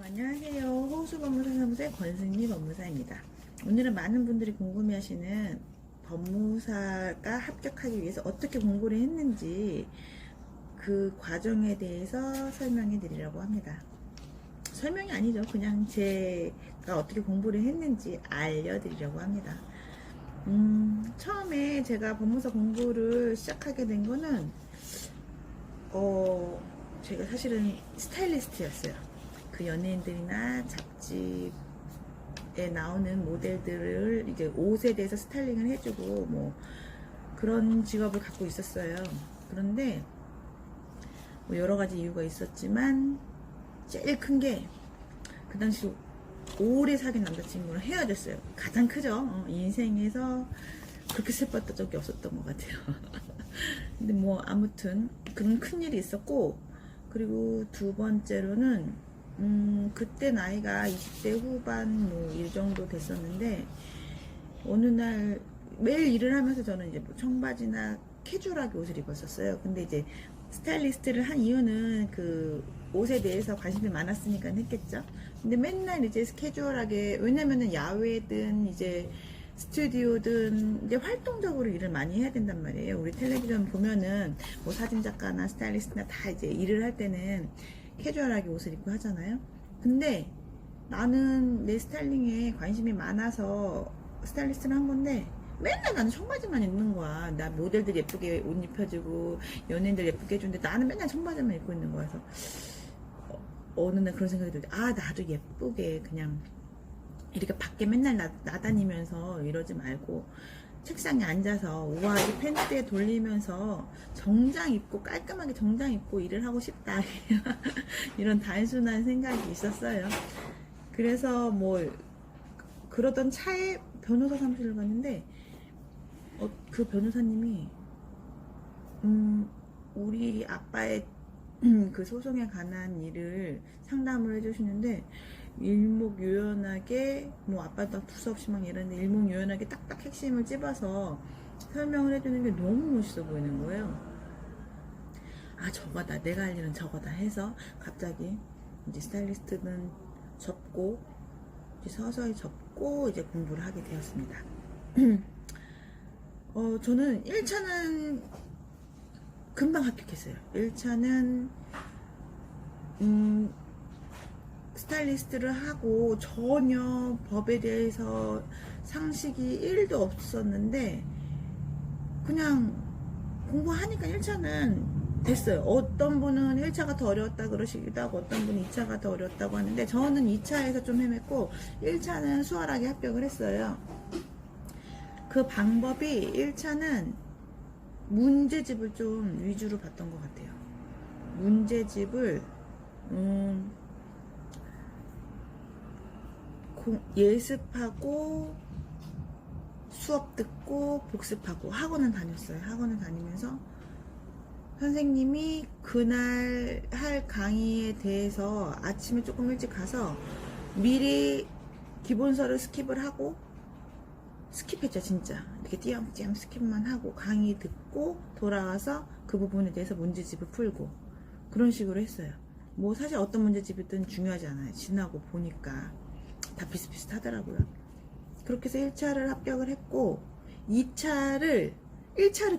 안녕하세요. 호수법무사사무소의 권승미 법무사입니다. 오늘은 많은 분들이 궁금해하시는 법무사가 합격하기 위해서 어떻게 공부를 했는지 그 과정에 대해서 설명해 드리려고 합니다. 설명이 아니죠. 그냥 제가 어떻게 공부를 했는지 알려드리려고 합니다. 처음에 제가 법무사 공부를 시작하게 된 거는 제가 사실은 스타일리스트였어요. 그 연예인들이나 잡지에 나오는 모델들을 이제 옷에 대해서 스타일링을 해주고 뭐 그런 직업을 갖고 있었어요. 그런데 뭐 여러 가지 이유가 있었지만 제일 큰 게 그 당시 오래 사귄 남자친구랑 헤어졌어요. 가장 크죠. 인생에서 그렇게 슬펐던 적이 없었던 것 같아요. 근데 뭐 아무튼 그런 큰 일이 있었고, 그리고 두 번째로는 그때 나이가 20대 후반 뭐 이 정도 됐었는데, 어느 날 매일 일을 하면서 저는 이제 뭐 청바지나 캐주얼하게 옷을 입었었어요. 근데 이제 스타일리스트를 한 이유는 그 옷에 대해서 관심이 많았으니까 했겠죠. 근데 맨날 이제 캐주얼하게, 왜냐면은 야외든 이제 스튜디오든 이제 활동적으로 일을 많이 해야 된단 말이에요. 우리 텔레비전 보면은 뭐 사진작가나 스타일리스트나 다 이제 일을 할 때는 캐주얼하게 옷을 입고 하잖아요. 근데 나는 내 스타일링에 관심이 많아서 스타일리스트를 한 건데 맨날 나는 청바지만 입는 거야. 나 모델들 예쁘게 옷 입혀주고 연예인들 예쁘게 해주는데 나는 맨날 청바지만 입고 있는 거라서 어느 날 그런 생각이 들때, 나도 예쁘게 그냥 이렇게 밖에 맨날 나다니면서 이러지 말고 책상에 앉아서 우아하게 팬츠에 돌리면서 정장 입고 깔끔하게 정장 입고 일을 하고 싶다. 이런 단순한 생각이 있었어요. 그래서 뭐 그러던 차에 변호사 사무실을 갔는데 그 변호사님이 우리 아빠의 그 소송에 관한 일을 상담을 해주시는데 일목요연하게, 뭐 아빠도 두서없이 막 이러는데 일목요연하게 딱딱 핵심을 찝어서 설명을 해주는 게 너무 멋있어 보이는 거예요. 저거다, 내가 할 일은 저거다 해서 갑자기 이제 스타일리스트는 접고 이제 서서히 접고 이제 공부를 하게 되었습니다. 저는 1차는 금방 합격했어요. 1차는 스타일리스트를 하고 전혀 법에 대해서 상식이 1도 없었는데 그냥 공부하니까 1차는 됐어요. 어떤 분은 1차가 더 어려웠다 그러시기도 하고 어떤 분은 2차가 더 어려웠다고 하는데 저는 2차에서 좀 헤맸고 1차는 수월하게 합격을 했어요. 그 방법이 1차는 문제집을 좀 위주로 봤던 것 같아요. 문제집을 예습하고 수업 듣고 복습하고 학원을 다녔어요. 학원을 다니면서 선생님이 그날 할 강의에 대해서 아침에 조금 일찍 가서 미리 기본서를 스킵을 하고, 스킵했죠 진짜. 이렇게 띄엄띄엄 스킵만 하고 강의 듣고 돌아와서 그 부분에 대해서 문제집을 풀고 그런 식으로 했어요. 뭐 사실 어떤 문제집이든 중요하지 않아요. 지나고 보니까 다 비슷비슷하더라고요. 그렇게 해서 1차를 합격을 했고 1차를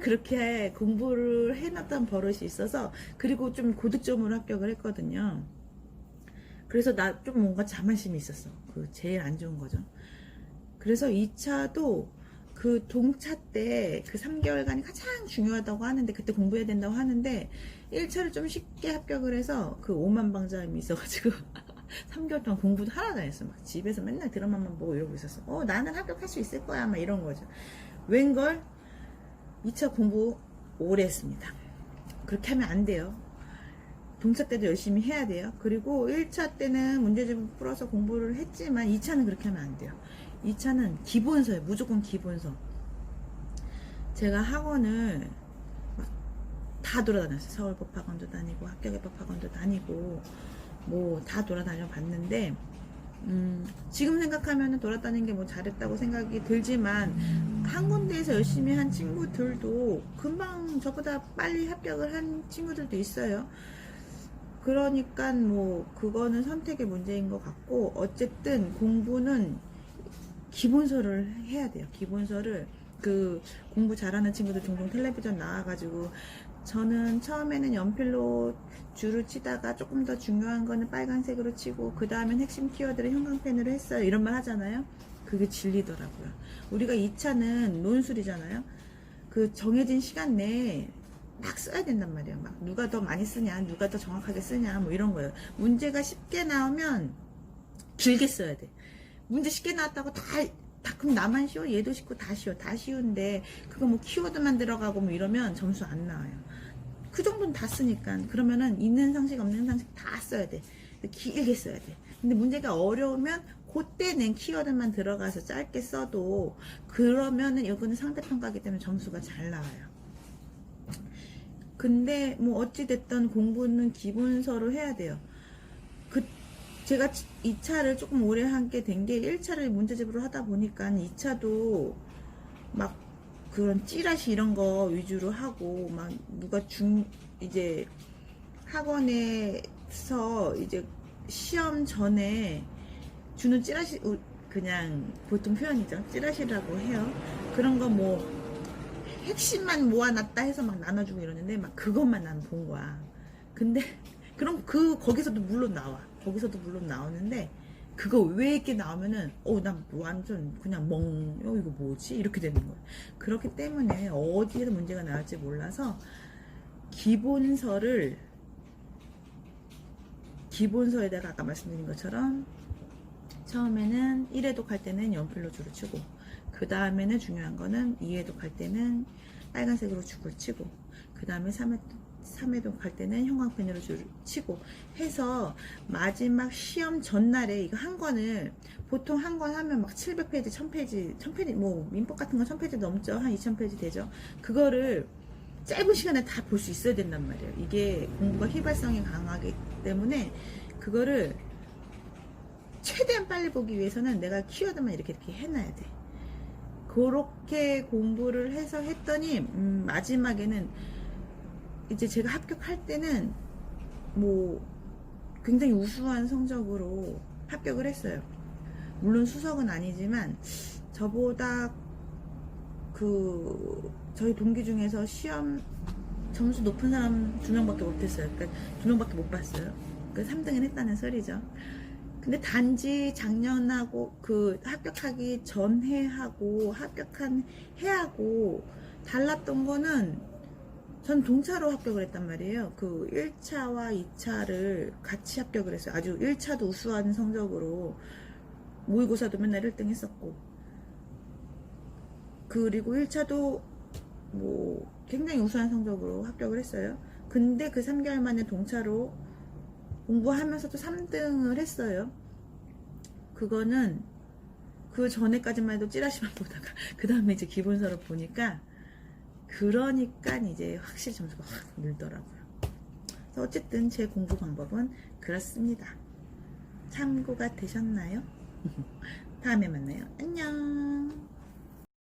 그렇게 공부를 해놨던 버릇이 있어서, 그리고 좀 고득점으로 합격을 했거든요. 그래서 나 좀 뭔가 자만심이 있었어. 그 제일 안 좋은 거죠. 그래서 2차도 그 동차 때 그 3개월간이 가장 중요하다고 하는데, 그때 공부해야 된다고 하는데 1차를 좀 쉽게 합격을 해서 그 오만방자임이 있어가지고 3개월 동안 공부도 하나도 안 했어. 막 집에서 맨날 드라마만 보고 이러고 있었어. 나는 합격할 수 있을 거야 막 이런 거죠. 웬걸 2차 공부 오래 했습니다. 그렇게 하면 안 돼요. 동차 때도 열심히 해야 돼요. 그리고 1차 때는 문제집을 풀어서 공부를 했지만 2차는 그렇게 하면 안 돼요. 2차는 기본서예요. 무조건 기본서. 제가 학원을 다 돌아다녔어요. 서울법학원도 다니고 학교개법학원도 다니고 뭐 다 돌아다녀 봤는데 지금 생각하면 돌아다닌 게 뭐 잘했다고 생각이 들지만 한 군데에서 열심히 한 친구들도 금방 저보다 빨리 합격을 한 친구들도 있어요. 그러니까 뭐 그거는 선택의 문제인 것 같고, 어쨌든 공부는 기본서를 해야 돼요. 기본서를. 그 공부 잘하는 친구들 종종 텔레비전 나와가지고, 저는 처음에는 연필로 줄을 치다가 조금 더 중요한 거는 빨간색으로 치고 그 다음엔 핵심 키워드를 형광펜으로 했어요, 이런 말 하잖아요. 그게 진리더라고요. 우리가 2차는 논술이잖아요. 그 정해진 시간 내에 막 써야 된단 말이에요. 막 누가 더 많이 쓰냐, 누가 더 정확하게 쓰냐, 뭐 이런 거예요. 문제가 쉽게 나오면 길게 써야 돼. 문제 쉽게 나왔다고 그럼 나만 쉬워? 얘도 쉽고 다 쉬워. 다 쉬운데 그거 뭐 키워드만 들어가고 뭐 이러면 점수 안 나와요. 그 정도는 다 쓰니까. 그러면은 있는 상식 없는 상식 다 써야 돼. 길게 써야 돼. 근데 문제가 어려우면 그때 낸 키워드만 들어가서 짧게 써도, 그러면은 이거는 상대평가기 때문에 점수가 잘 나와요. 근데 뭐 어찌됐든 공부는 기본서로 해야 돼요. 제가 2차를 조금 오래 하게 된 게, 1차를 문제집으로 하다 보니까 2차도 막 그런 찌라시 이런 거 위주로 하고, 막 누가 이제 학원에서 이제 시험 전에 주는 찌라시, 그냥 보통 표현이죠. 찌라시라고 해요. 그런 거 뭐 핵심만 모아놨다 해서 막 나눠주고 이러는데, 막 그것만 난 본 거야. 근데 그럼 거기서도 물론 나와. 거기서도 물론 나오는데, 그거 왜 이렇게 나오면은 난 완전 그냥 이거 뭐지? 이렇게 되는 거예요. 그렇기 때문에 어디에서 문제가 나올지 몰라서 기본서에다가 아까 말씀드린 것처럼 처음에는 1회독 할 때는 연필로 줄을 치고, 그 다음에는 중요한 거는 2회독 할 때는 빨간색으로 줄을 치고, 그 다음에 3회독 할 때는 형광펜으로 줄을 치고 해서, 마지막 시험 전날에 이거 한 권을, 보통 한 권 하면 막 700페이지, 1000페이지, 뭐 민법 같은 건 1000페이지 넘죠. 한 2000페이지 되죠. 그거를 짧은 시간에 다 볼 수 있어야 된단 말이에요. 이게 공부가 휘발성이 강하기 때문에 그거를 최대한 빨리 보기 위해서는 내가 키워드만 이렇게 해놔야 돼. 그렇게 공부를 해서 했더니 마지막에는 이제 제가 합격할 때는 뭐 굉장히 우수한 성적으로 합격을 했어요. 물론 수석은 아니지만 저보다 저희 동기 중에서 시험 점수 높은 사람 2명밖에 못했어요. 그러니까 2명밖에 못 봤어요. 그 3등은 했다는 소리죠. 근데 단지 작년하고 합격하기 전해하고 합격한 해하고 달랐던 거는, 전 동차로 합격을 했단 말이에요. 1차와 2차를 같이 합격을 했어요. 아주 1차도 우수한 성적으로, 모의고사도 맨날 1등 했었고, 그리고 1차도 뭐 굉장히 우수한 성적으로 합격을 했어요. 근데 그 3개월 만에 동차로 공부하면서도 3등을 했어요. 그거는 그 전에까지만 해도 찌라시만 보다가 그 다음에 이제 기본서를 보니까, 그러니까 이제 확실히 점수가 확 늘더라고요. 그래서 어쨌든 제 공부 방법은 그렇습니다. 참고가 되셨나요? 다음에 만나요. 안녕.